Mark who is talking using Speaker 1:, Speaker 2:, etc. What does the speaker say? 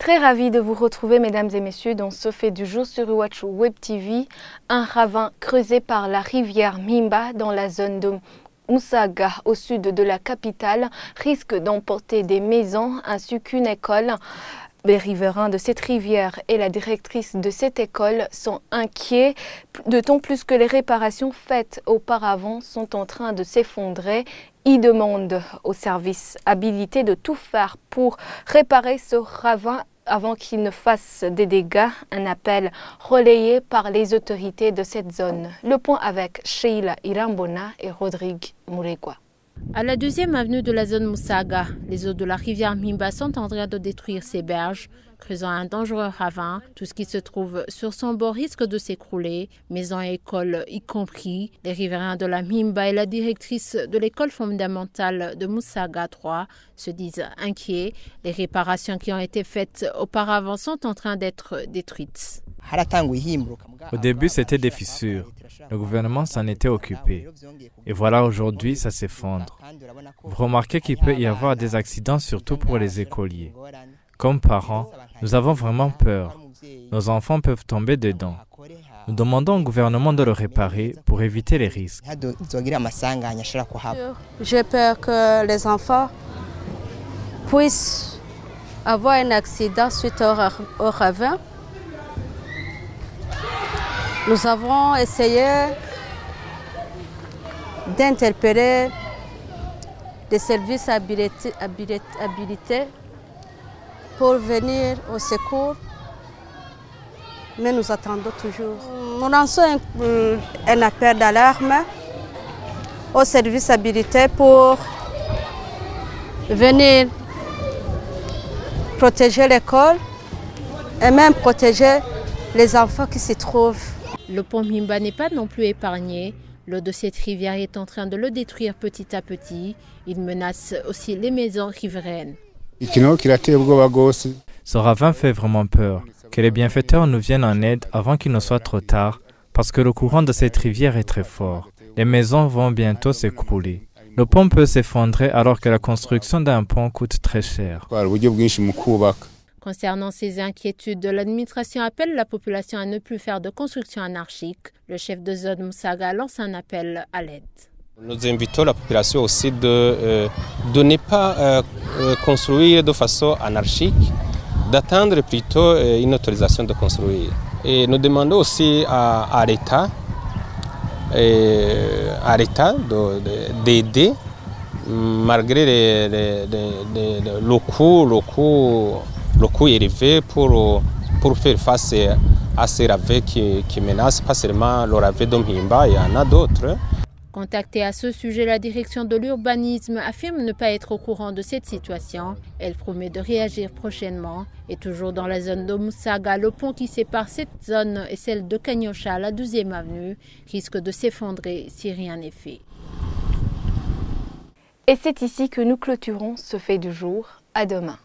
Speaker 1: Très ravi de vous retrouver, mesdames et messieurs, dans ce fait du jour sur Iwachu Web TV. Un ravin creusé par la rivière Mimba dans la zone de Musaga, au sud de la capitale, risque d'emporter des maisons ainsi qu'une école. Les riverains de cette rivière et la directrice de cette école sont inquiets, d'autant plus que les réparations faites auparavant sont en train de s'effondrer. Ils demandent aux services habilités de tout faire pour réparer ce ravin avant qu'il ne fasse des dégâts. Un appel relayé par les autorités de cette zone. Le point avec Sheila Irambona et Rodrigue Muregwa.
Speaker 2: À la 2e avenue de la zone Musaga, les eaux de la rivière Mimba sont en train de détruire ses berges, creusant un dangereux ravin. Tout ce qui se trouve sur son bord risque de s'écrouler, maisons et écoles y compris. Les riverains de la Mimba et la directrice de l'école fondamentale de Musaga 3 se disent inquiets. Les réparations qui ont été faites auparavant sont en train d'être détruites.
Speaker 3: Au début, c'était des fissures. Le gouvernement s'en était occupé. Et voilà, aujourd'hui, ça s'effondre. Vous remarquez qu'il peut y avoir des accidents, surtout pour les écoliers. Comme parents, nous avons vraiment peur. Nos enfants peuvent tomber dedans. Nous demandons au gouvernement de le réparer pour éviter les risques.
Speaker 4: J'ai peur que les enfants puissent avoir un accident suite au ravin. Nous avons essayé d'interpeller des services habilités pour venir au secours, mais nous attendons toujours. Nous lançons un appel d'alarme aux services habilités pour venir protéger l'école et même protéger les enfants qui s'y trouvent.
Speaker 2: Le pont Mimba n'est pas non plus épargné. L'eau de cette rivière est en train de le détruire petit à petit. Il menace aussi les maisons riveraines.
Speaker 3: Ce ravin fait vraiment peur. Que les bienfaiteurs nous viennent en aide avant qu'il ne soit trop tard, parce que le courant de cette rivière est très fort. Les maisons vont bientôt s'écrouler. Le pont peut s'effondrer alors que la construction d'un pont coûte très cher.
Speaker 2: Concernant ces inquiétudes, l'administration appelle la population à ne plus faire de construction anarchique. Le chef de zone Musaga lance un appel à l'aide.
Speaker 5: Nous invitons la population aussi de ne pas construire de façon anarchique, d'attendre plutôt une autorisation de construire. Et nous demandons aussi à l'État d'aider malgré le coût élevé pour faire face à ces ravins qui menacent pas seulement le ravin de Mimba, il y en a d'autres.
Speaker 2: Contactée à ce sujet, la direction de l'urbanisme affirme ne pas être au courant de cette situation. Elle promet de réagir prochainement. Et toujours dans la zone de Musaga, le pont qui sépare cette zone et celle de Kanyosha à la 12e avenue risque de s'effondrer si rien n'est fait.
Speaker 1: Et c'est ici que nous clôturons ce fait du jour. À demain.